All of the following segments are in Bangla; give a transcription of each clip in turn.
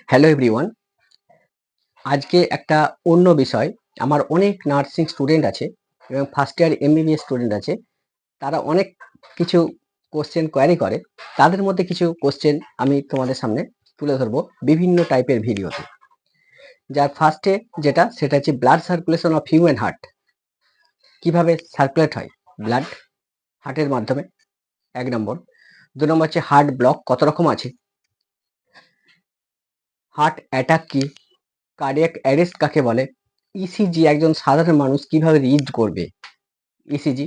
Hello everyone. আজকে একটা অন্য বিষয়। আমার অনেক নার্সিং স্টুডেন্ট আছে এবং ফার্স্ট ইয়ার এমবিবিএস স্টুডেন্ট আছে। তারা অনেক কিছু কোশ্চেন কোয়েরি করে। তাদের মধ্যে কিছু কোশ্চেন আমি তোমাদের সামনে তুলে ধরবো বিভিন্ন টাইপের ভিডিওতে। যার ফার্স্টে সেটা হচ্ছে blood circulation of human heart. কিভাবে সার্কুলেট হয় ব্লাড হার্টের মাধ্যমে, ১ নম্বর। ২ নম্বর হচ্ছে হার্ট ব্লক কত রকম আছে, হার্ট অ্যাটাক কি, কার্ডিয়াক অ্যারেস্ট কাকে বলে, ইসিজি একজন সাধারণ মানুষ কিভাবে রিড করবে, ইসিজি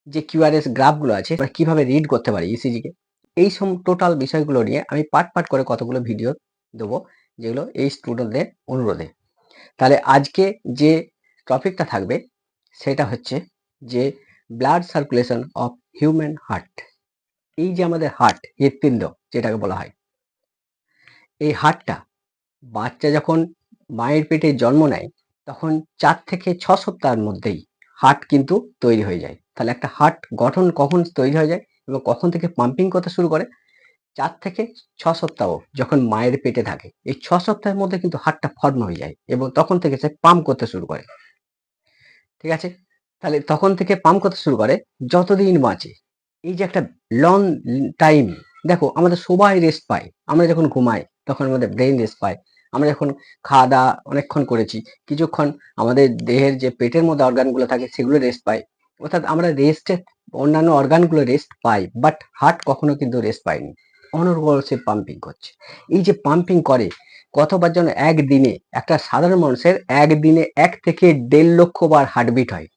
যে কিউআরএস গ্রাফগুলো আছে কিভাবে রিড করতে পারে ইসিজি কে। এই টোটাল বিষয়গুলো নিয়ে আমি পার্ট পার্ট করে কতগুলো ভিডিও দেবো, যেগুলো এই স্টুডেন্টদের অনুরোধে। তাহলে আজকে যে টপিকটা থাকবে সেটা হচ্ছে যে blood circulation of human heart. এই যে আমাদের হার্ট, হৃৎপিণ্ড যেটাকে বলা হয়, এই হার্টটা বাচ্চা যখন মায়ের পেটে জন্ম নেয় তখন ৪ থেকে ৬ সপ্তাহের মধ্যেই হার্ট কিন্তু তৈরি হয়ে যায়। তাহলে একটা হার্ট গঠন কখন তৈরি হয়ে যায় এবং কখন থেকে পাম্পিং করতে শুরু করে, ৪ থেকে ৬ সপ্তাহ যখন মায়ের পেটে থাকে, এই ৬ সপ্তাহের মধ্যে কিন্তু হার্টটা ফর্ম হয়ে যায় এবং তখন থেকে সে পাম্প করতে শুরু করে। ঠিক আছে? তাহলে তখন থেকে পাম্প করতে শুরু করে যতদিন বাঁচে। এই যে একটা লং টাইম, দেখো আমাদের সবাই রেস্ট পায়। আমরা যখন ঘুমাই তখন আমাদের ব্রেন রেস্ট পায়। আমরা যখন খাওয়া দাওয়া অনেকক্ষণ করেছি, কিছুক্ষণ আমাদের দেহের যে পেটের মধ্যে অর্গানগুলো থাকে সেগুলো রেস্ট পায়। অর্থাৎ আমরা রেস্টে অন্যান্য অর্গানগুলো রেস্ট পাই, বাট হার্ট কখনো কিন্তু রেস্ট পায়নি, অনর্গল সে পাম্পিং করছে। এই যে পাম্পিং করে কতবার যেন একদিনে, একটা সাধারণ মানুষের একদিনে ১ থেকে ১.৫ লক্ষ বার হার্টবিট হয়।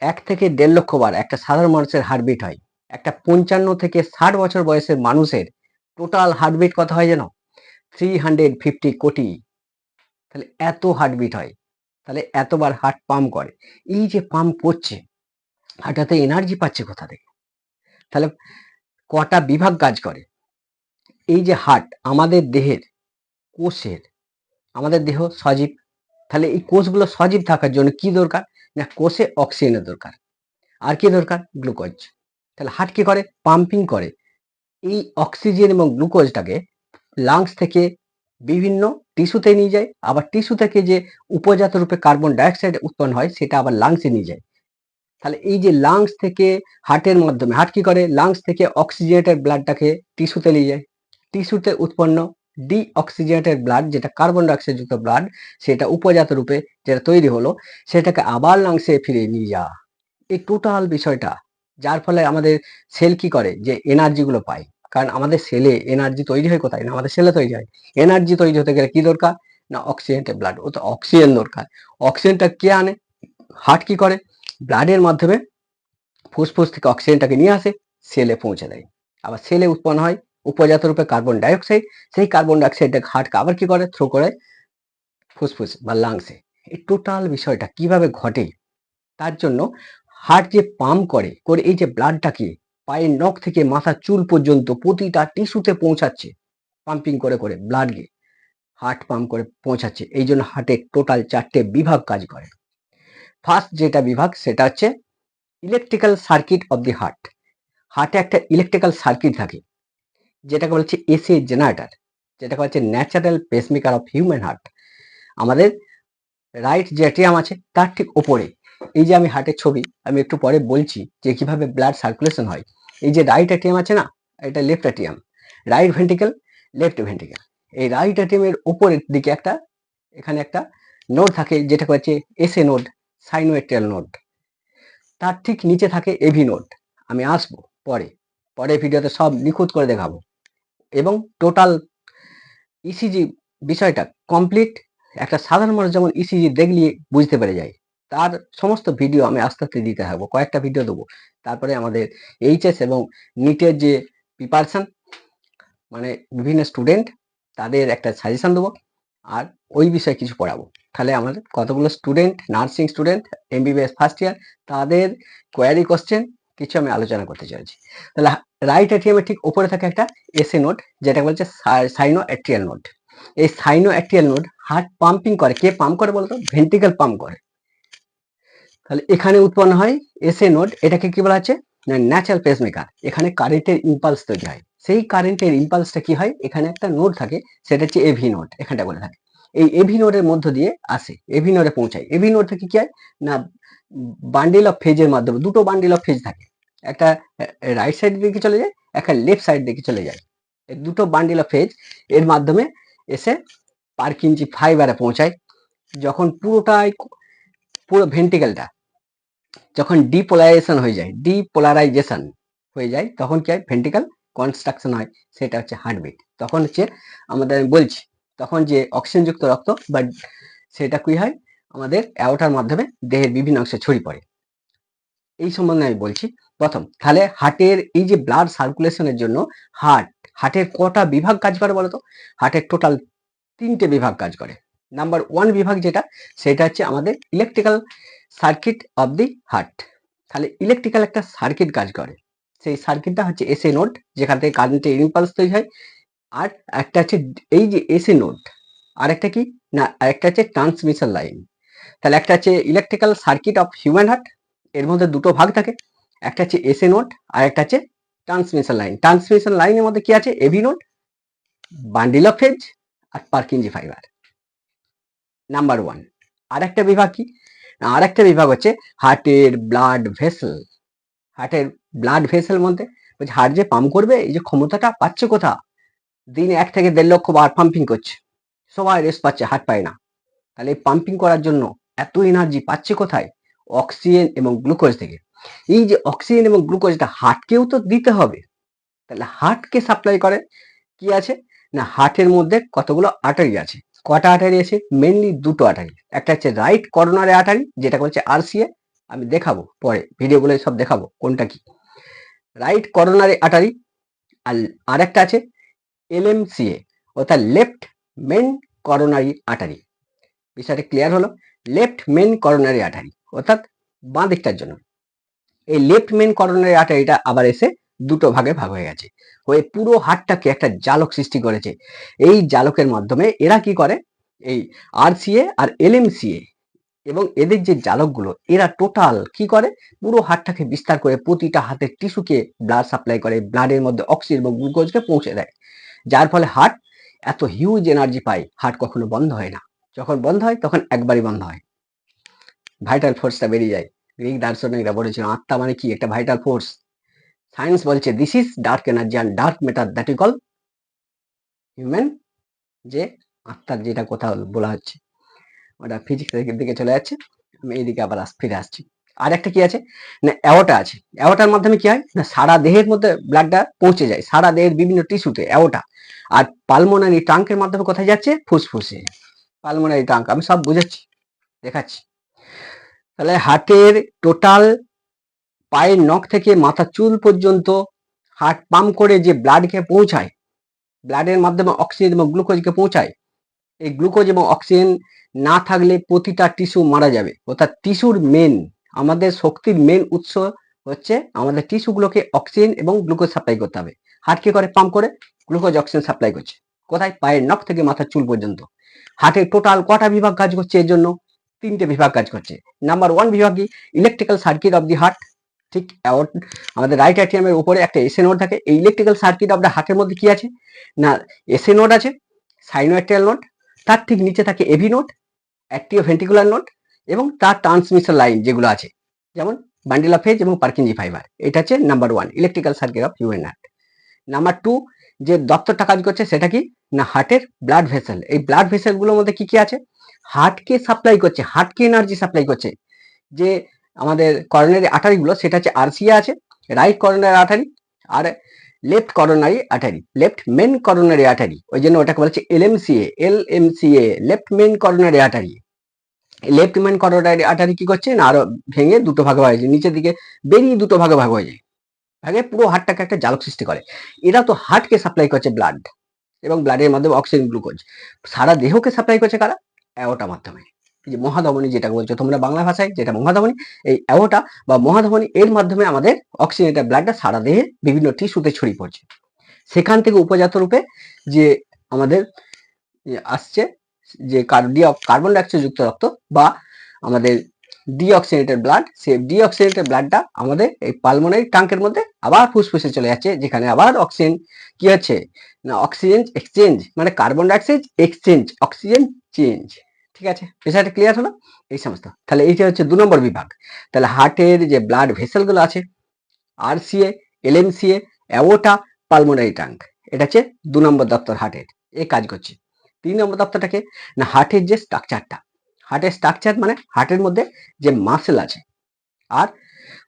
১ থেকে ১.৫ লক্ষ বার একটা সাধারণ মানুষের হার্টবিট হয়। একটা ৫৫ থেকে ৬০ বছর বয়সের মানুষের টোটাল হার্টবিট কত হয় জানো? 350 কোটি। তাহলে এত হার্টবিট হয়। তাহলে এতবার হার্ট পাম্প করে। এই যে পাম্প করছে, হার্টটাতে এনার্জি পাচ্ছে কোথা থেকে? তাহলে কটা বিভাগ কাজ করে? এই যে হার্ট আমাদের দেহের কোষের, আমাদের দেহ সজীব। তাহলে এই কোষগুলো সজীব থাকার জন্য কি দরকার? না কোষে অক্সিজেনের দরকার। আর কি দরকার? গ্লুকোজ। তাহলে হার্ট কি করে? পাম্পিং করে। এই অক্সিজেন এবং গ্লুকোজটাকে লাংস থেকে বিভিন্ন টিস্যুতে নিয়ে যায়, আবার টিস্যু থেকে যে উপজাত রূপে কার্বন ডাইঅক্সাইড উৎপন্ন হয় সেটা আবার লাংসে নিয়ে যায়। তাহলে এই যে লাংস থেকে হার্টের মাধ্যমে হার্ট কি করে? লাংস থেকে অক্সিজেনেটেড ব্লাডটাকে টিস্যুতে নিয়ে যায়। টিস্যুতে উৎপন্ন ডিঅক্সিজেনেটেড ব্লাড, যেটা কার্বন ডাইঅক্সাইড যুক্ত ব্লাড, সেটা উপজাত রূপে যেটা তৈরি হলো সেটাকে আবার লাংসে ফিরিয়ে নিয়ে যাওয়া। এই টোটাল বিষয়টা, যার ফলে আমাদের সেল কি করে? যে এনার্জি গুলো পায়। কারণ আমাদের সেলে এনার্জি তৈরি হয় কোথায়? না আমাদের সেলে তৈরি হয়। এনার্জি তৈরি হতে গেলে কি দরকার? না অক্সিজেনেটেড ব্লাড। ও তো অক্সিজেন দরকার। অক্সিজেনটা কে আনে? হার্ট কি করে? ব্লাডের মাধ্যমে ফুসফুস থেকে অক্সিজেনটাকে নিয়ে আসে, সেলে পৌঁছে দেয়। আবার সেলে উৎপন্ন হয় উপজাত রূপে কার্বন ডাইঅক্সাইড। সেই কার্বন ডাইঅক্সাইডটাকে হার্টকে আবার কি করে? থ্রো করে ফুসফুস বা লাংসে। এই টোটাল বিষয়টা কিভাবে ঘটে? তার জন্য হার্ট যে পাম্প করে এই যে ব্লাডটাকে পায়ের নখ থেকে মাথার চুল পর্যন্ত প্রতিটা টিস্যুতে পৌঁছাচ্ছে, পাম্পিং করে ব্লাড কে হার্ট পাম্প করে পৌঁছাচ্ছে। এই জন্য হার্টের টোটাল 4টে বিভাগ কাজ করে। ফার্স্ট যেটা বিভাগ সেটা হচ্ছে electrical circuit of the heart. হার্টে একটা ইলেকট্রিক্যাল সার্কিট থাকে যেটাকে বলছে এসি জেনারেটর, যেটাকে বলছে natural pacemaker of human heart. আমাদের রাইট যে এটিএম আছে তার ঠিক ওপরে, এই যে আমি হার্টের ছবি আমি একটু পরে বলছি যে কিভাবে ব্লাড সার্কুলেশন হয়। এই যে রাইট এটিএম আছে না, এটা left ATM, right ventricle, left ventricle. এই রাইট এটিএম এর উপরের দিকে একটা, এখানে একটা নোড থাকে যেটাকে হচ্ছে এসএ নোড, সাইনোএট্রিয়াল নোড। তার ঠিক নিচে থাকে এভি নোড। আমি আসবো পরে, পরের ভিডিওতে সব নিখুঁত করে দেখাবো এবং টোটাল ইসিজি বিষয়টা কমপ্লিট একটা সাধারণ মানুষ যেমন ইসিজি দেখলে বুঝতে পেরে যায়, তার সমস্ত ভিডিও আমি আস্তে আস্তে দিতে থাকবো, কয়েকটা ভিডিও দেবো। তারপরে আমাদের এইচএস এবং নিটের যে প্রিপারেশন, মানে বিভিন্ন স্টুডেন্ট তাদের একটা সাজেশন দেবো আর ওই বিষয়ে কিছু পড়াবো। তাহলে আমাদের কতগুলো student, nursing student, MBBS first year, তাদের কোয়ারি কোশ্চেন কিছু আমি আলোচনা করতে চাইছি। তাহলে রাইট এটিএম এর ঠিক উপরে থাকে একটা এসএ নোড, যেটা বলছে সাইনো অ্যাট্রিয়াল নোড। এই সাইনো অ্যাট্রিয়াল নোড হার্ট পাম্পিং করে। কে পাম্প করে বলতো? ভেন্ট্রিকেল পাম্প করে। তাহলে এখানে উৎপন্ন হয় এসএ নোড, এটাকে কি বলা হচ্ছে? না ন্যাচারাল পেসমেকার, এখানে কারেন্টের ইম্পালস তৈরি হয়। সেই কারেন্টের ইম্পালসটা কি হয়, এখানে একটা নোড থাকে, সেটা হচ্ছে এভি নোড, এখানটা বলে থাকে। এই এভি নোডের মধ্য দিয়ে আসে, এভি নোডে পৌঁছায়। এভি নোড থেকে কি হয় না বান্ডিল অফ ফেজের মাধ্যমে, দুটো বান্ডিল অফ ফেজ থাকে, একটা রাইট সাইড দিকে চলে যায়, একটা লেফট সাইড দিকে চলে যায়। এই দুটো বান্ডিল অফ ফেজ এর মাধ্যমে এসে পারকিনজি ফাইবারে পৌঁছায়। যখন পুরো ভেন্টিকেলটা যখন ডিপোলারাইজেশন হয়ে যায়, তখন কি হয়, ভেন্টিকেল কনস্ট্রাকশন হয়, সেটা হচ্ছে হার্টবিট। তখন হচ্ছে আমাদের আমি বলছি, তখন যে অক্সিজেনযুক্ত রক্ত বা সেটা কি হয়, আমাদের অ্যাওর্টার মাধ্যমে দেহের বিভিন্ন অংশে ছড়িয়ে পড়ে। এই সম্বন্ধে আমি বলছি। প্রথম, তাহলে হার্টের এই যে ব্লাড সার্কুলেশনের জন্য হার্টের কটা বিভাগ কাজ করে বলতো? হার্টের টোটাল 3টে বিভাগ কাজ করে। নাম্বার 1 বিভাগ যেটা, সেটা হচ্ছে আমাদের electrical circuit of the heart. তাহলে ইলেকট্রিক্যাল একটা সার্কিট কাজ করে, সেই সার্কিটটা হচ্ছে এসএ নোড, যেখান থেকে কারেন্টের ইম্পালস তৈরি হয়। আর একটা হচ্ছে এই যে এসএ নোড, আর একটা কি না, আরেকটা হচ্ছে ট্রান্সমিশন লাইন। তাহলে একটা হচ্ছে electrical circuit of human heart, এর মধ্যে দুটো ভাগ থাকে, একটা হচ্ছে এসএ নোড আর একটা হচ্ছে ট্রান্সমিশন লাইন। ট্রান্সমিশন লাইনের মধ্যে কি আছে, AV node, bundle of phase আর পারকিনজি ফাইবার। নাম্বার 1। আরেকটা বিভাগ কি, আরেকটা বিভাগ হচ্ছে হার্টের ব্লাড ভেসেল। হার্টের ব্লাড ভেসেল মধ্যে হার্ট যে পাম্প করবে, এই যে ক্ষমতাটা পাচ্ছে কোথা, দিনে 1 থেকে 1.5 লক্ষ বার পাম্পিং করছে, সবাই রেস্ট পাচ্ছে, হার্ট পায় না। তাহলে এই পাম্পিং করার জন্য এত এনার্জি পাচ্ছে কোথায়, অক্সিজেন এবং গ্লুকোজ থেকে। এই যে অক্সিজেন এবং গ্লুকোজটা হার্টকেও তো দিতে হবে, তাহলে হার্টকে সাপ্লাই করে কি আছে না, হার্টের মধ্যে কতগুলো আর্টারি আছে। কটা আর্টারি আছে, মেনলি দুটো আর্টারি। একটা হচ্ছে রাইট করোনারি আর্টারি, যেটা হচ্ছে আরসিএ, আমি দেখাবো পরে ভিডিওগুলো সব দেখাবো কোনটা কি, রাইট করোনারি আর্টারি। আর আরেকটা আছে এলএমসিএ, অর্থাৎ লেফট মেন করোনারি আর্টারি। বিষয়টা ক্লিয়ার হলো, লেফট মেন করোনারি আর্টারি অর্থাৎ বাঁ দিকটার জন্য। এই লেফট মেন করোনারি আর্টারিটা আবার এসে দুটো ভাগে ভাগ হয়ে গেছে, হয়ে পুরো হার্টটাকে একটা জালক সৃষ্টি করেছে। এই জালকের মাধ্যমে এরা কি করে, এই আরসিএ আর এলএমসিএ এবং এদের যে জালকগুলো, এরা টোটাল কি করে, পুরো হার্টটাকে বিস্তার করে প্রতিটা হাতের টিস্যুকে ব্লাড সাপ্লাই করে, ব্লাডের মধ্যে অক্সিজেন এবং গ্লুকোজকে পৌঁছে দেয়। যার ফলে হার্ট এত হিউজ এনার্জি পায়, হার্ট কখনো বন্ধ হয় না। যখন বন্ধ হয় তখন একবারই বন্ধ হয়, ভাইটাল ফোর্সটা বেরিয়ে যায়। গ্রিক দার্শনিকরা বলেছিল আত্মা মানে কি, একটা ভাইটাল ফোর্স। সায়েন্স বলছে this is dark energy and dark matter that we call human, যে আত্মার যেটা কথা বলা হচ্ছে, ওটা ফিজিক্স দিকে চলে যাচ্ছে, আমি এইদিকে আবার ফিরে আসছি। আর একটা কি আছে না, অ্যাওর্টা আছে। অ্যাওর্টার মাধ্যমে কি হয় না, সারা দেহের মধ্যে ব্লাডটা পৌঁছে যায়, সারা দেহের বিভিন্ন টিস্যুতে অ্যাওর্টা। আর পালমোনারি ট্রাঙ্কের মাধ্যমে কোথায় যাচ্ছে, ফুসফুসে। পালমোনারি ট্রাঙ্ক আমি সব বুঝাচ্ছি, দেখাচ্ছি। তাহলে হার্টের টোটাল পায়ের নখ থেকে মাথার চুল পর্যন্ত হার্ট পাম্প করে যে ব্লাডকে পৌঁছায়, ব্লাডের মাধ্যমে অক্সিজেন এবং গ্লুকোজকে পৌঁছায়। এই গ্লুকোজ এবং অক্সিজেন না থাকলে প্রতিটা টিস্যু মারা যাবে, অর্থাৎ টিস্যুর মেন, আমাদের শক্তির মেন উৎস হচ্ছে আমাদের টিস্যুগুলোকে অক্সিজেন এবং গ্লুকোজ সাপ্লাই করতে হবে। হার্ট কি করে, পাম্প করে গ্লুকোজ অক্সিজেন সাপ্লাই করছে কোথায়, পায়ের নখ থেকে মাথার চুল পর্যন্ত। হার্টের টোটাল কটা বিভাগ কাজ করছে এর জন্য, 3টে বিভাগ কাজ করছে। নাম্বার 1 বিভাগ কি, electrical circuit of the heart. ঠিক আমাদের রাইট অ্যাট্রিয়ামের উপরে একটা এসএ নোড থাকে। এই ইলেকট্রিক্যাল সার্কিট অফ দ্য হার্টের মধ্যে কি আছে না, এসএ নোড আছে, সাইনোয়ার্টিয়াল নোড, তার ঠিক নিচে থাকে এভি নোড, অ্যাট্রিওভেন্ট্রিকুলার নোড, এবং তার ট্রান্সমিশন লাইন যেগুলো আছে, যেমন বান্ডিল অফ ফেজ এবং পারকিনজি ফাইবার। এটা হচ্ছে number 1 electrical circuit of human heart. Number 2 যে দপ্তরটা কাজ করছে সেটা কি না, হার্টের ব্লাড ভেসেল। এই ব্লাড ভেসেলগুলোর মধ্যে কি কি আছে, হার্টকে সাপ্লাই করছে, হার্টকে এনার্জি সাপ্লাই করছে। যে আমাদের করোনারি আর্টারিগুলো, সেটা হচ্ছে আরসিএ আছে, রাইট করোনারি আর্টারি, আর left coronary artery, left main coronary artery, ওই জন্য ওটাকে বলছে LMCA, left main coronary artery. Left main coronary artery কি করছে না, আরো ভেঙে দুটো ভাগে ভাগ হয়েছে, নিচের দিকে বেরিয়ে দুটো ভাগে ভাগ হয়ে যায়, ভাগে পুরো হার্টটাকে একটা জালক সৃষ্টি করে। এরা তো হার্টকে সাপ্লাই করছে ব্লাড এবং ব্লাডের মাধ্যমে অক্সিজেন গ্লুকোজ, সারা দেহকে সাপ্লাই করছে কারা, অ্যাওর্টা মাধ্যমে। এই যে মহাধমনী যেটা বলছো তোমরা বাংলা ভাষায়, যেটা মহাধমনী, এই অ্যাওর্টা বা মহাধমনী এর মাধ্যমে আমাদের অক্সিজেনটা ব্লাডটা সারা দেহে বিভিন্ন টিস্যুতে ছড়িয়ে পড়ছে। সেখান থেকে উপজাত রূপে যে আমাদের আসছে যে কার্বন ডাইঅক্সাইড যুক্ত রক্ত বা আমাদের ডিঅক্সিজেনেটেড ব্লাড, সেই ডিঅক্সিজেনেটেড ব্লাডটা আমাদের এই পালমোনারি ট্যাঙ্কের মধ্যে আবার ফুসফুসে চলে যাচ্ছে, যেখানে আবার অক্সিজেন কি হচ্ছে না অক্সিজেন এক্সচেঞ্জ, মানে carbon dioxide exchange, oxygen change. ঠিক আছে, বিষয়টা ক্লিয়ার হলো? এই সমস্ত। তাহলে এইটা হচ্ছে 2 নম্বর বিভাগ। তাহলে হার্টের যে ব্লাড ভেসেলগুলো আছে, আরসিএ, এলএমসিএ, অ্যাওর্টা, পালমোনারি ট্যাঙ্ক, এটা হচ্ছে 2 নম্বর দপ্তর হার্টের, এই কাজ করছে। 3 নম্বর দপ্তরটাকে না হার্টের যে স্ট্রাকচারটা, হার্টের স্ট্রাকচার মানে হার্টের মধ্যে যে মাসেল আছে, আর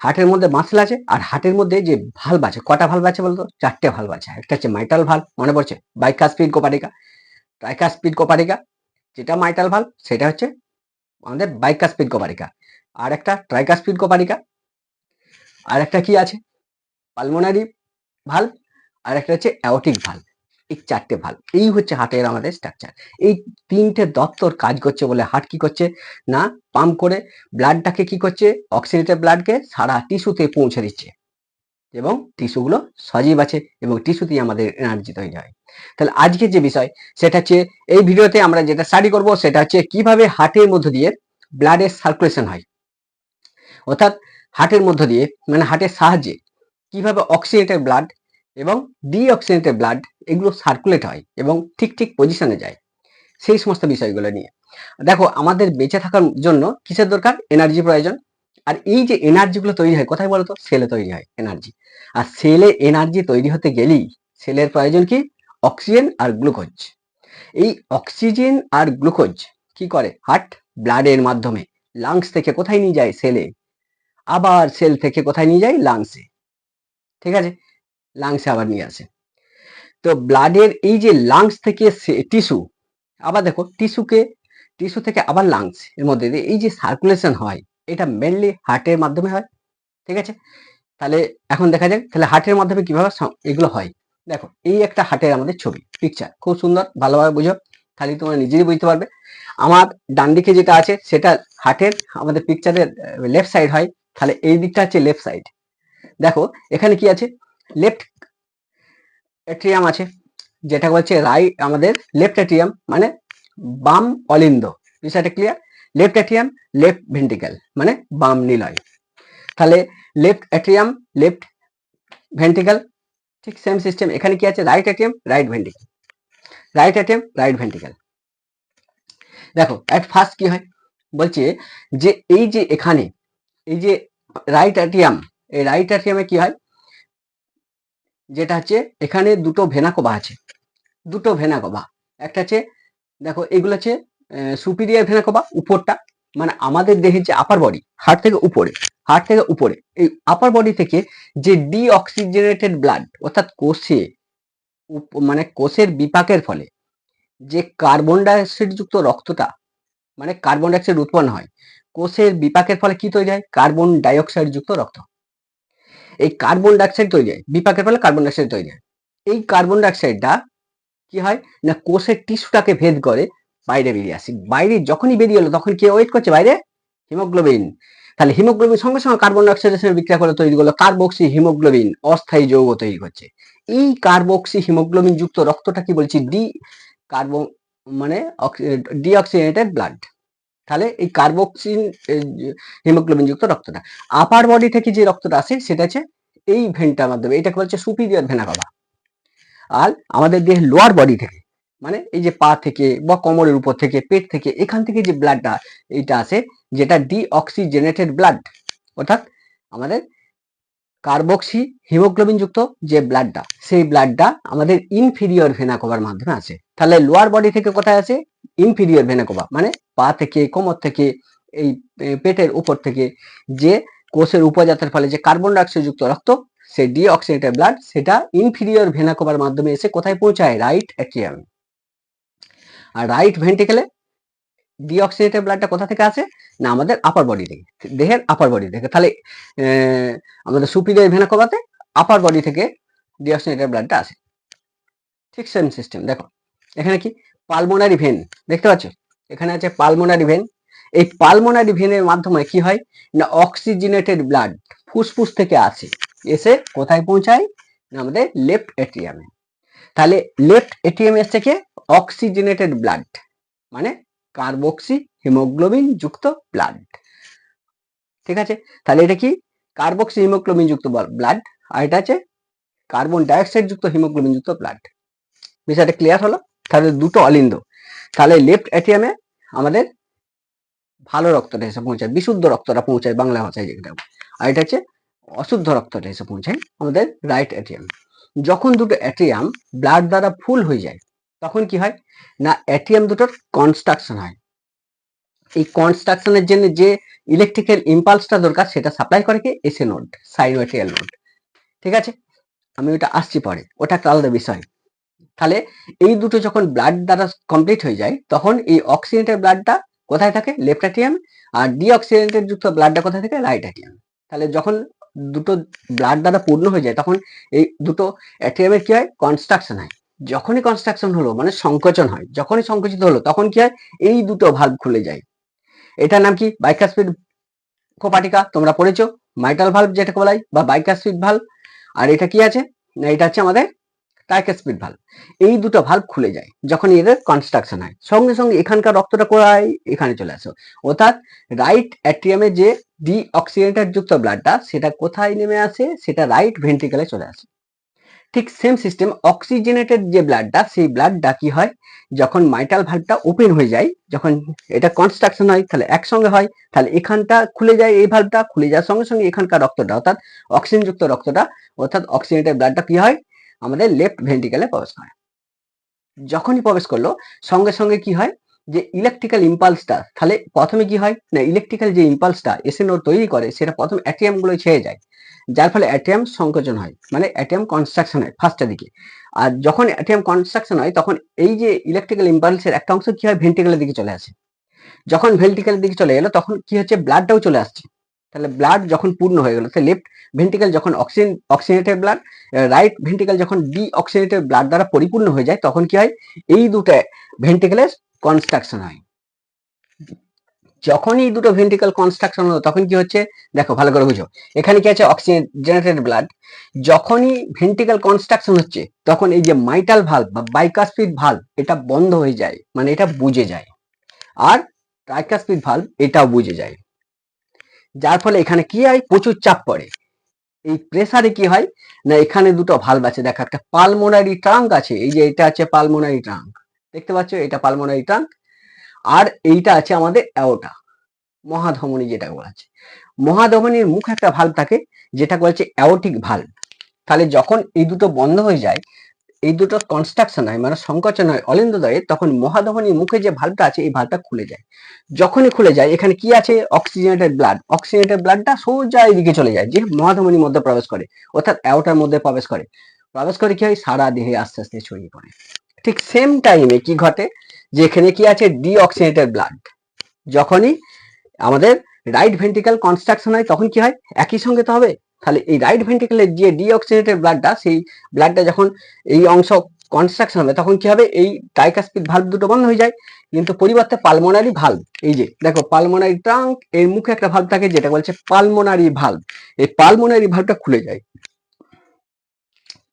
হার্টের মধ্যে মাসেল আছে, আর হার্টের মধ্যে যে ভালভ আছে, কটা ভালভ আছে বলতো? 4টে ভালভ আছে। একটা হচ্ছে মাইটাল ভালভ, মনে পড়ছে? বাইকাসপিড কোপারিকা, ট্রাইকাসপিড কোপারিকা, যেটা মাইটাল ভালভ সেটা হচ্ছে আমাদের বাইকাসপিড কোপারিকা, আর একটা ট্রাইকাসপিড কোপারিকা, আর একটা কি আছে পালমোনারি ভালভ, আর একটা হচ্ছে অ্যাওর্টিক ভালভ। এই 4টে ভালভ, এই হচ্ছে হার্টের আমাদের স্ট্রাকচার। এই 3টে দপ্তর কাজ করছে বলে হার্ট কি করছে না পাম্প করে ব্লাডটাকে কি করছে, অক্সিজেনেটেড ব্লাডকে সারা টিস্যুতে পৌঁছে দিচ্ছে, এবং টিস্যুগুলো সজীব আছে এবং টিস্যুতেই আমাদের এনার্জি তৈরি হয়। তাহলে আজকের যে বিষয় সেটা হচ্ছে, এই ভিডিওতে আমরা যেটা স্টাডি করব সেটা হচ্ছে কিভাবে হার্টের মধ্য দিয়ে ব্লাডের সার্কুলেশন হয়, অর্থাৎ হার্টের মধ্য দিয়ে মানে হার্টের সাহায্যে কিভাবে অক্সিজেনেটেড ব্লাড এবং ডিঅক্সিজেনেটেড ব্লাড এগুলো সার্কুলেট হয় এবং ঠিক ঠিক পজিশনে যায়, সেই সমস্ত বিষয়গুলো নিয়ে। দেখো, আমাদের বেঁচে থাকার জন্য কিসের দরকার? এনার্জি প্রয়োজন। আর এই যে এনার্জিগুলো তৈরি হয় কোথায় বলতো? সেলে তৈরি হয় এনার্জি। আর সেলে এনার্জি তৈরি হতে গেলেই সেলের প্রয়োজন কি? অক্সিজেন আর গ্লুকোজ। এই অক্সিজেন আর গ্লুকোজ কি করে হার্ট? ব্লাডের মাধ্যমে লাংস থেকে কোথায় নিয়ে যায়? সেলে। আবার সেল থেকে কোথায় নিয়ে যায়? লাংসে। ঠিক আছে, লাংসে আবার নিয়ে আসে। তো ব্লাডের এই যে লাংস থেকে টিস্যু, আবার দেখো টিস্যু থেকে আবার লাংস, এর মধ্যে দিয়ে এই যে সার্কুলেশন হয়, এটা মেনলি হার্টের মাধ্যমে হয়। ঠিক আছে, তাহলে এখন দেখা যাক তাহলে হার্টের মাধ্যমে কিভাবে এগুলো হয়। দেখো, এই একটা হার্টের আমাদের ছবি, পিকচার, খুব সুন্দর, ভালোভাবে বুঝো, খালি তোমরা নিজেই বুঝতে পারবে। আমার ডান দিকে যেটা আছে সেটা হার্টের আমাদের পিকচারের লেফট সাইড হয়, তাহলে এই দিকটা হচ্ছে লেফট সাইড। দেখো এখানে কি আছে? লেফট এট্রিয়াম আছে, যেটা বলছে আমাদের লেফট এট্রিয়াম মানে বাম অলিন্দ। বিষয়টা clear? Left atrium, left ventricle মানে বাম নিলয়। তাহলে লেফট এট্রিয়াম, লেফট ভেন্ট্রিকেল, ঠিক সেম সিস্টেম। এখানে কি আছে? Right atrium, right ventricle, right atrium, right ventricle. দেখো এট ফার্স্ট কি হয় বলছে যে এই যে এখানে এই যে রাইট এট্রিয়াম, এই রাইট এট্রিয়ামে কি হয়, যেটা হচ্ছে এখানে দুটো ভেনা কবা আছে, দুটো ভেনা কবা। একটা হচ্ছে দেখো এগুলো হচ্ছে সুপিরিয়ার ভেনা কবা, উপরটা মানে আমাদের দেহের যে আপার বডি, হার্ট থেকে উপরে এই আপার বডি থেকে যে ডিঅক্সিজেনেটেড ব্লাড, অর্থাৎ কোষে মানে কোষের বিপাকের ফলে যে কার্বন ডাইঅক্সাইড যুক্ত রক্তটা, মানে কার্বন ডাইঅক্সাইড উৎপন্ন হয়, কোষের বিপাকের ফলে কি তৈরি হয়? কার্বন ডাইঅক্সাইড যুক্ত রক্ত। এই কার্বন ডাইঅক্সাইড তৈরি হয় বিপাকের ফলে, কার্বন ডাইঅক্সাইড তৈরি হয়। এই কার্বন ডাইঅক্সাইডটা কি হয় না কোষের টিস্যুটাকে ভেদ করে বাইরে বেরিয়ে আসে। বাইরে যখনই বেরিয়ে এলো তখন কে ওয়েট করছে বাইরে? হিমোগ্লোবিন। তাহলে হিমোগ্লোবিন সঙ্গে সঙ্গে কার্বন ডাইঅক্সাইডের সঙ্গে বিক্রিয়া করে তৈরি করলো কার্বক্সি হিমোগ্লোবিন, অস্থায়ী যৌগ তৈরি করছে। এই কার্বক্সি হিমোগ্লোবিন যুক্ত রক্তটা কি বলছি? কার্বন মানে ডিঅক্সিজেনেটেড ব্লাড। তাহলে এই কার্বক্সিন হিমোগ্লোবিন যুক্ত রক্তটা আপার বডি থেকে যে রক্তটা আসে সেটা হচ্ছে এই ভেনটার মাধ্যমে, এটাকে বলছে সুপিরিয়র ভেনা কবা। আর আমাদের দেহের লোয়ার বডি থেকে মানে এই যে পা থেকে বা কোমরের উপর থেকে, পেট থেকে, এখান থেকে যে ব্লাডটা এইটা আসে, যেটা ডিঅক্সিজেনেটেড ব্লাড, অর্থাৎ আমাদের কার্বক্সি হিমোগ্লোবিন যুক্ত যে ব্লাডটা, সেই ব্লাডটা আমাদের ইনফিরিয়র ভেনা কভার মাধ্যমে আসে। তাহলে লোয়ার বডি থেকে কোথায় আসে? ইনফিরিয়র ভেনা কভা মানে পা থেকে, কোমর থেকে, এই পেটের উপর থেকে যে কোষের উপজাতের ফলে যে কার্বন ডাইঅক্সাইড যুক্ত রক্ত, সেই ডিঅক্সিজেনেটেড ব্লাড, সেটা ইনফিরিয়র ভেনা কভার মাধ্যমে এসে কোথায় পৌঁছায়? Right atrium. আর রাইট ভেন্ট্রিকেলে ডিঅক্সিজেনেটেড ব্লাডটা কোথা থেকে আসে? না আমাদের আপার বডি থেকে, দেহের আপার বডি থেকে। তাহলে আমাদের সুপিরিয়র ভেনা কভাতে আপার বডি থেকে ডিঅক্সিজেনেটেড ব্লাডটা আসে। ঠিক সেম সিস্টেম। দেখো এখানে কি পালমোনারি ভেন দেখতে পাচ্ছ? এখানে আছে পালমোনারি ভেন। এই পালমোনারি ভেনের মাধ্যমে কি হয় না অক্সিজেনেটেড ব্লাড ফুসফুস থেকে আসে, এসে কোথায় পৌঁছায়? না আমাদের লেফট এট্রিয়ামে। তাহলে লেফট এট্রিয়াম এর থেকে অক্সিজেনেটেড ব্লাড মানে কার্বক্সি হিমোগ্লোবিন যুক্ত ব্লাড, ঠিক আছে, তাহলে এটা কি কার্বক্সি হিমোগ্লোবিন যুক্ত ব্লাড, আর এটা আছে কার্বন ডাইঅক্সাইড যুক্ত হিমোগ্লোবিন যুক্ত ব্লাড। বিষয়টা ক্লিয়ার হলো? তাহলে দুটো অলিন্দ, তাহলে লেফট এটিএমে আমাদের ভালো রক্তটা এসে পৌঁছায়, বিশুদ্ধ রক্তটা পৌঁছায় বাংলা ভাষায় যেটা, আর এটা হচ্ছে অশুদ্ধ রক্তটা এসে পৌঁছায় আমাদের রাইট এটিএম। যখন দুটো এটিএম ব্লাড দ্বারা ফুল হয়ে যায় তখন কি হয় না এটিএম দুটোর কনস্ট্রাকশন হয়। এই কনস্ট্রাকশনের জন্য যে ইলেকট্রিক্যাল ইম্পালসটা দরকার সেটা সাপ্লাই করে কি এসএ নোড, সাইনোয়েটিয়াল নোড। ঠিক আছে, আমি ওটা আসছি পরে, ওটা একটা আলাদা বিষয়। তাহলে এই দুটো যখন ব্লাড দ্বারা কমপ্লিট হয়ে যায় তখন এই অক্সিজেনেটেড ব্লাডটা কোথায় থাকে, লেফট এটিএম, আর ডিঅক্সিজেনেটেড যুক্ত ব্লাডটা কোথায় থাকে, রাইট এটিএম। তাহলে যখন দুটো ব্লাড দ্বারা পূর্ণ হয়ে যায় তখন এই দুটো এটিএম এর কি হয়, কনস্ট্রাকশন হয়। যখনই কনস্ট্রাকশন হলো মানে সংকোচন হয়, যখনই সংকুচিত হলো তখন কি হয়, এই দুটো ভালভ খুলে যায়। এটার নাম কি, বাইকাসপিড কোপাটিকা, তোমরা পড়েছো, মাইটাল ভালভ যেটাকে বলা হয় বা বাইকাসপিড ভালভ। আর এটা কি আছে না, এটা হচ্ছে আমাদের ট্রাইকাসপিড ভালভ। এই দুটো ভালভ খুলে যায় যখন এদের কনস্ট্রাকশন হয়, সঙ্গে সঙ্গে এখানকার রক্তটা কোথায়, এখানে চলে আসে, অর্থাৎ রাইট অ্যাট্রিয়ামে যে ডিঅক্সিজেনেটেড যুক্ত ব্লাডটা সেটা কোথায় নেমে আসে, সেটা রাইট ভেন্ট্রিকলে চলে আসে। ঠিক সেম সিস্টেম অক্সিজেনেটেড যে ব্লাডটা, সেই ব্লাডটা কি হয়, যখন মাইটাল ভালভটা ওপেন হয়ে যায়, যখন এটা কনস্ট্রাকশন হয় তাহলে একসঙ্গে হয়, তাহলে এখানটা খুলে যায়, এই ভালভটা খুলে যাওয়ার সঙ্গে সঙ্গে এখানকার রক্তটা অর্থাৎ অক্সিজেন যুক্ত রক্তটা অর্থাৎ অক্সিজেনেটেড ব্লাডটা কি হয়, আমাদের লেফট ভেন্ট্রিকলে প্রবেশ করে। যখনই প্রবেশ করলো সঙ্গে সঙ্গে কি হয়, যে ইলেকট্রিক্যাল ইম্পালসটা, তাহলে প্রথমে কি হয় না ইলেকট্রিক্যাল যে ইম্পালসটা এসে নোড তৈরি করে সেটা প্রথম অ্যাটিএম গুলো ছেড়ে যায়, যার ফলে অ্যাটিএম সংকোচন হয়, মানে অ্যাটিএম কনস্ট্রাকশন হয় ফার্স্টের দিকে। আর যখন অ্যাটিএম কনস্ট্রাকশন হয় তখন এই যে ইলেকট্রিক্যাল ইম্পালসের একটা অংশ কি হয়, ভেন্ট্রিকলের দিকে চলে আসে। যখন ভেন্ট্রিকলের দিকে চলে গেলো তখন কি হচ্ছে, ব্লাডটাও চলে আসছে। তাহলে ব্লাড যখন পূর্ণ হয়ে গেল, লেফট ভেন্ট্রিকল যখন অক্সিজেনেটেড ব্লাড, রাইট ভেন্ট্রিকল যখন ডিঅক্সিজেনেটেড ব্লাড দ্বারা পরিপূর্ণ হয়ে যায় তখন কি হয়, এই দুটো ভেন্ট্রিকলের কনস্ট্রাকশন হয়। যখন এই দুটো ভেন্ট্রিকল কনস্ট্রাকশন হলো তখন কি হচ্ছে, দেখো ভালো করে বুঝো, এখানে কি আছে অক্সিজেনেটেড ব্লাড, যখনই ভেন্ট্রিকল কনস্ট্রাকশন হচ্ছে তখন এই যে মাইটাল ভালভ বা বাইকাসপিড ভালভ এটা বন্ধ হয়ে যায়, মানে এটা বুজে যায়, আর ট্রাইকাসপিড ভালভ এটাও বুজে যায়, যার ফলে এখানে কি হয়, প্রচুর চাপ পড়ে। এই প্রেসারে কি হয় না, এখানে দুটো ভালভ আছে, দেখো একটা পালমোনারি ট্রাঙ্ক আছে, এই যে এটা আছে পালমোনারি ট্রাঙ্ক, দেখতে পাচ্ছ এটা পালমোনারি ট্রাঙ্ক, আর এইটা আছে আমাদের অ্যাওর্টা, মহাধমনী যেটা বলা আছে। মহাধমনীর মুখ একটা ভালভ থাকে যেটা বলছে অ্যাওর্টিক ভালভ। তাহলে যখন এই দুটো বন্ধ হয়ে যায়, এই দুটো কনস্ট্রাকশন হয় মানে সংকোচন হয় অলিন্দদ্বয়ে, তখন মহাধমনীর মুখে যে ভালভটা আছে এই ভালভটা খুলে যায়। যখনই খুলে যায় এখানে কি আছে, অক্সিজেনেটেড ব্লাড, অক্সিজেনেটেড ব্লাডটা সোজা এদিকে চলে যায়, যে মহাধমনীর মধ্যে প্রবেশ করে অর্থাৎ অ্যাওর্টার মধ্যে প্রবেশ করে, প্রবেশ করে কি হয়, সারা দেহে আস্তে আস্তে ছড়িয়ে পড়ে। ঠিক সেম টাইমে কি ঘটে, যে এখানে কি আছে, ডিঅক্সিজেনেটেড ব্লাড, যখনই আমাদের রাইট ভেন্ট্রিকল কনস্ট্রাকশন হয় তখন কি হয়, একই সঙ্গে তো হবে। তাহলে এই রাইট ভেন্ট্রিকলের যে ডিঅক্সিজেনেটেড ব্লাডটা, সেই ব্লাডটা যখন এই অংশ কনস্ট্রাকশন হবে তখন কি হবে, এই ট্রাইকাসপিড ভালভ দুটো বন্ধ হয়ে যায়, কিন্তু পরিবর্তে পালমোনারি ভালভ, এই যে দেখো পালমোনারি ট্রাঙ্ক এর মুখে একটা ভালভ থাকে যেটা বলছে পালমোনারি ভালভ, এই পালমোনারি ভালভটা খুলে যায়।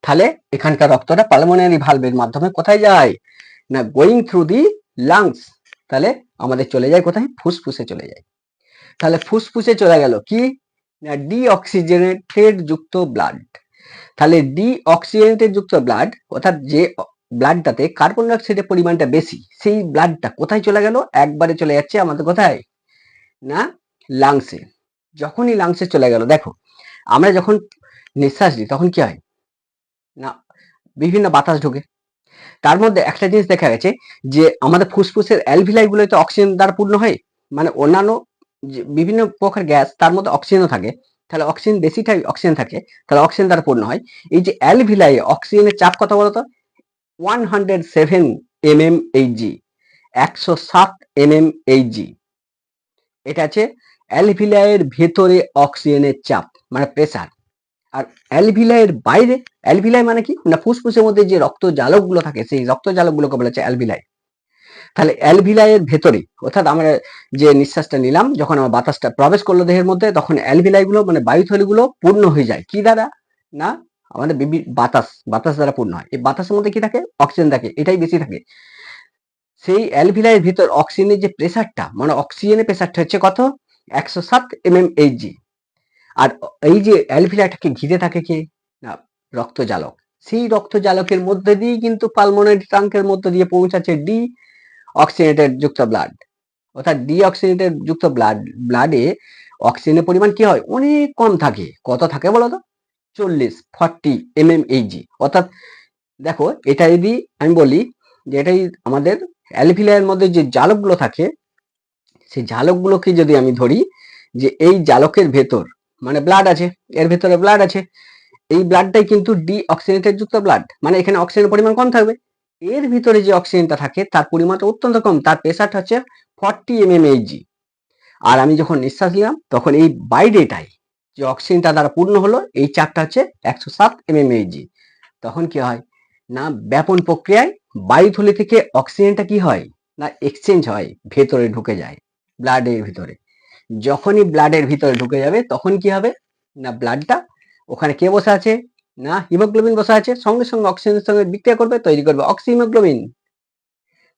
তাহলে এখানকার রক্তটা পালমোনারি ভালভের মাধ্যমে কোথায় যায় না, গোয়িং থ্রু দি লাংস, তাহলে আমাদের চলে যায় কোথায়, ফুসফুসে চলে যায়। তাহলে ফুসফুসে চলে গেল কি না ডিঅক্সিজেনেটেড যুক্ত ব্লাড। তাহলে ডিঅক্সিজেনেটেড যুক্ত ব্লাড অর্থাৎ যে ব্লাডটাতে কার্বন ডাইঅক্সাইডের পরিমাণটা বেশি, সেই ব্লাডটা কোথায় চলে গেল, একবারে চলে যাচ্ছে আমাদের কোথায় না লাংসে। যখনই লাংসে চলে গেল, দেখো আমরা যখন নিঃশ্বাস নিই তখন কি হয় না, বিভিন্ন বাতাস ঢোকে, তার মধ্যে একটা জিনিস দেখা গেছে যে আমাদের ফুসফুসের অ্যালভিলাই গুলো তো অক্সিজেন দ্বারা পূর্ণ হয়, মানে অন্যান্য বিভিন্ন প্রকার গ্যাস তার মধ্যে অক্সিজেনও থাকে, তাহলে অক্সিজেন বেশিটাই অক্সিজেন থাকে, তাহলে অক্সিজেন দ্বারা পূর্ণ হয়। এই যে অ্যালভিলাই অক্সিজেনের চাপ কত বলতো, 107 mmHg, 107 mmHg, এটা আছে অ্যালভিলাইয়ের ভেতরে অক্সিজেনের চাপ মানে প্রেসার। আর অ্যালভিলাইয়ের বাইরে, অ্যালভিলাই মানে কি না ফুসফুসের মধ্যে যে রক্ত জালকগুলো থাকে সেই রক্ত জালকগুলোকে বলা হচ্ছে অ্যালভিলাই। তাহলে অ্যালভিলাইয়ের ভেতরে অর্থাৎ আমরা যে নিঃশ্বাসটা নিলাম, যখন আমার বাতাসটা প্রবেশ করলো দেহের মধ্যে তখন অ্যালভিলাই গুলো মানে বায়ুথলিগুলো পূর্ণ হয়ে যায় কি দ্বারা না, আমাদের বাতাস, বাতাস দ্বারা পূর্ণ হয়। এই বাতাসের মধ্যে কি থাকে, অক্সিজেন থাকে, এটাই বেশি থাকে। সেই অ্যালভিলাইয়ের ভিতর অক্সিজেনের যে প্রেসারটা মানে অক্সিজেনের প্রেসারটা হচ্ছে কত 107 mmHg। আর এই যে অ্যালভিলাটাকে ঘিরে থাকে কি না রক্তজালক, সেই রক্তজালকের মধ্যে দিয়ে কিন্তু পালমোনারি ট্রাঙ্কের মধ্যে দিয়ে পৌঁছাচ্ছে ডি অক্সিজেনেটেড যুক্ত ব্লাড, অর্থাৎ ডি অক্সিজেনেটেড যুক্ত ব্লাডে অক্সিজেনের পরিমাণ কি হয় অনেক কম থাকে। কত থাকে বলো তো? 40 mmHg। অর্থাৎ দেখো এটা যদি আমি বলি যে এটাই আমাদের অ্যালভিলার মধ্যে যে জালকগুলো থাকে, সেই জালকগুলোকে যদি আমি ধরি যে এই জালকের ভেতর মানে ব্লাড আছে, এর ভেতরে ব্লাড আছে, এই ব্লাডটাই কিন্তু ডি অক্সিজেনেটেড যুক্ত ব্লাড, মানে এখানে অক্সিজেনের পরিমাণ কম থাকবে। এর ভিতরে যে অক্সিজেনটা থাকে তার পরিমাণটা অত্যন্ত কম, তার প্রেসারটা হচ্ছে 40 mmHg। আর আমি যখন নিঃশ্বাস নিলাম তখন এই বাইরেটাই যে অক্সিজেনটা দ্বারা পূর্ণ হলো, এই চাপটা হচ্ছে 107 mmHg। তখন কি হয় না ব্যাপন প্রক্রিয়ায় বায়ুথলি থেকে অক্সিজেনটা কি হয় না এক্সচেঞ্জ হয়, ভেতরে ঢুকে যায় ব্লাডের ভিতরে। যখনই ব্লাডের ভিতরে ঢুকে যাবে তখন কি হবে না ব্লাডটা ওখানে কে বসে আছে না হিমোগ্লোবিন বসে আছে, সঙ্গে সঙ্গে অক্সিজেনের সঙ্গে বিক্রিয়া করবে, তৈরি করবে অক্সি হিমোগ্লোবিন।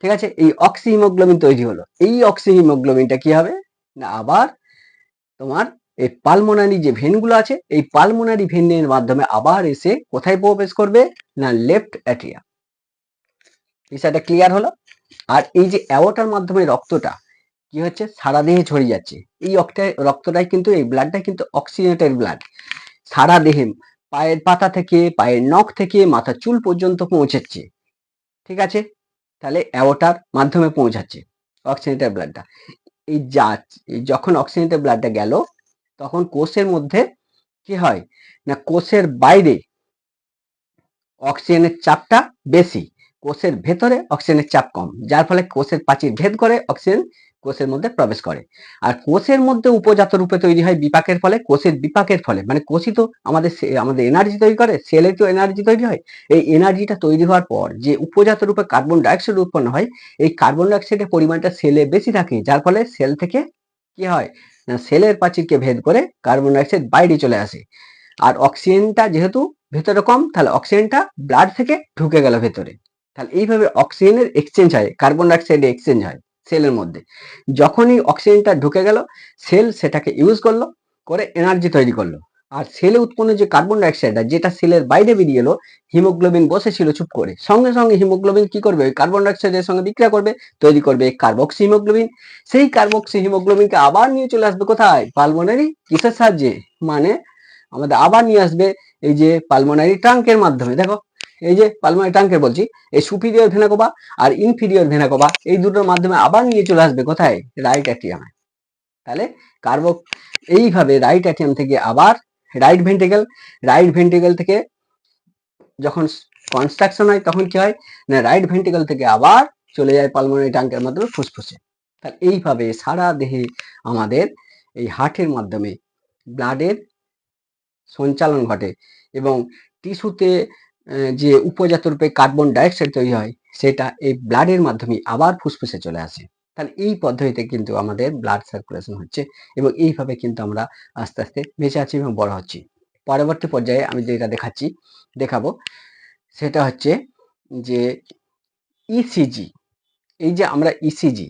ঠিক আছে, এই অক্সি হিমোগ্লোবিন তৈরি হলো, এই অক্সি হিমোগ্লোবিনটা কি হবে না আবার তোমার এই পালমোনারি যে ভেনগুলো আছে এই পালমোনারি ভেনের মাধ্যমে আবার এসে কোথায় প্রবেশ করবে না লেফট অ্যাট্রিয়াম। বিষয়টা ক্লিয়ার হলো? আর এই যে অ্যাওর্টার মাধ্যমে রক্তটা কি হচ্ছে সারা দেহে ছড়িয়ে যাচ্ছে, এই রক্তটাই কিন্তু এই ব্লাডটা কিন্তু অক্সিজেনেটেড ব্লাড, সারা দেহে পায়ের পাতা থেকে পায়ের নখ থেকে মাথার চুল পর্যন্ত পৌঁছাচ্ছে। ঠিক আছে, তাহলে অ্যাওর্টার মাধ্যমে পৌঁছাচ্ছে অক্সিজেনেটেড ব্লাডটা। এই যখন অক্সিজেনেটেড ব্লাডটা গেল তখন কোষের মধ্যে কি হয় না কোষের বাইরে অক্সিজেনের চাপটা বেশি, কোষের ভেতরে অক্সিজেনের চাপ কম, যার ফলে কোষের প্রাচীর ভেদ করে অক্সিজেন কোষের মধ্যে প্রবেশ করে। আর কোষের মধ্যে উপজাত রূপে তৈরি হয় বিপাকের ফলে, কোষের বিপাকের ফলে, মানে কোষই তো আমাদের এনার্জি তৈরি করে, সেলে তো এনার্জি তৈরি হয়। এই এনার্জিটা তৈরি হওয়ার পর যে উপজাত রূপে কার্বন ডাইঅক্সাইড উৎপন্ন হয়, এই কার্বন ডাইঅক্সাইডের পরিমাণটা সেলে বেশি থাকে, যার ফলে সেল থেকে কি হয় না সেলের প্রাচীরকে ভেদ করে কার্বন ডাইঅক্সাইড বাইরে চলে আসে। আর অক্সিজেনটা যেহেতু ভেতরে কম, তাহলে অক্সিজেনটা ব্লাড থেকে ঢুকে গেল ভেতরে। তাহলে এইভাবে অক্সিজেনের এক্সচেঞ্জ হয়, কার্বন ডাইঅক্সাইডের এক্সচেঞ্জ হয় সেলের মধ্যে। যখনই অক্সিজেনটা ঢুকে গেল সেল সেটাকে ইউজ করলো করে এনার্জি তৈরি করলো। আর সেলে উৎপন্ন যে কার্বন ডাইঅক্সাইডটা যেটা সেলের বাইরে বেরিয়ে এলো, হিমোগ্লোবিন বসেছিল চুপ করে, সঙ্গে সঙ্গে হিমোগ্লোবিন কি করবে ওই কার্বন ডাইঅক্সাইডের সঙ্গে বিক্রিয়া করবে, তৈরি করবে কার্বক্সি হিমোগ্লোবিন। সেই কার্বক্সি হিমোগ্লোবিনকে আবার নিয়ে চলে আসবে কোথায় পালমোনারি কিসের সাহায্যে, মানে আমাদের আবার নিয়ে আসবে এই যে পালমোনারি ট্রাঙ্কের মাধ্যমে। দেখো এই যে পালমোনারি ট্রাঙ্কের বলছি, এই সুপিরিয়র ভেনা কাভা আর ইনফিরিয়র ভেনা কাভা এই দুটোর মাধ্যমে আবার নিয়ে চলে আসবে কোথায় রাইট অ্যাট্রিয়ামে। তাহলে এইভাবে রাইট অ্যাট্রিয়াম থেকে আবার রাইট ভেন্ট্রিকেল থেকে যখন কনস্ট্রাকশন হয় তখন কি হয় না রাইট ভেন্ট্রিকেল থেকে আবার চলে যায় পালমোনারি ট্রাঙ্কের মাধ্যমে ফুসফুসে। তাহলে এইভাবে সারা দেহে আমাদের এই হার্টের মাধ্যমে ব্লাডের সঞ্চালন ঘটে এবং টিস্যুতে যে উপজাত রূপে কার্বন ডাইঅক্সাইড তৈরি হয় সেটা এই ব্লাডের মাধ্যমে আবার ফুসফুসে চলে আসে। তাহলে এই পদ্ধতিতে কিন্তু আমাদের ব্লাড সার্কুলেশন হচ্ছে এবং এইভাবে কিন্তু আমরা আস্তে আস্তে বেঁচে আছি এবং বড় হচ্ছি। পরবর্তী পর্যায়ে আমি যেটা দেখাবো সেটা হচ্ছে যে ইসিজি। এই যে আমরা ইসিজি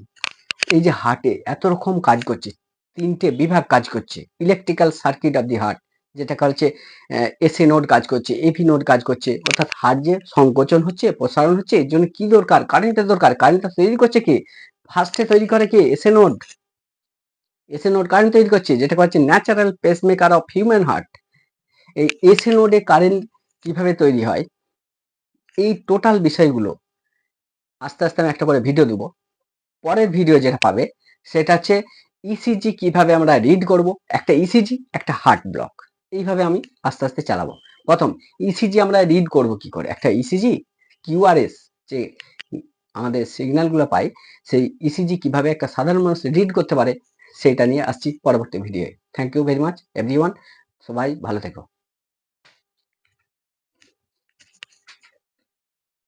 এই যে হার্টে এত রকম কাজ করছে, 3টে বিভাগ কাজ করছে, electrical circuit of the heart, যেটা হচ্ছে এসএ নোড কাজ করছে, এভি নোড কাজ করছে, অর্থাৎ হার্ট যে সংকোচন হচ্ছে প্রসারণ হচ্ছে এর জন্য কি দরকার কারেন্টের দরকার, কারেন্টটা তৈরি করছে কি ফার্স্টে তৈরি করে কি এসএ নোড কারেন্ট তৈরি করছে, যেটা হচ্ছে natural pacemaker of human heart. এই এসএ নোডে কারেন্ট কিভাবে তৈরি হয় এই টোটাল বিষয়গুলো আস্তে আস্তে আমি একটা করে ভিডিও দেবো। পরের ভিডিও যেটা পাবে সেটা হচ্ছে ইসিজি কিভাবে আমরা রিড করব, একটা ইসিজি একটা হার্ট ব্লক, এইভাবে আমি আস্তে আস্তে চালাবো। প্রথম ইসিজি আমরা রিড করব কি করে, একটা ইসিজি কিউআরএস যে আমাদের সিগন্যালগুলো পাই সেই ইসিজি কিভাবে একটা সাধারণ মানুষ রিড করতে পারে সেটা নিয়ে আসছি পরবর্তী ভিডিওয়ে। Thank you very much everyone, সবাই ভালো থেকো।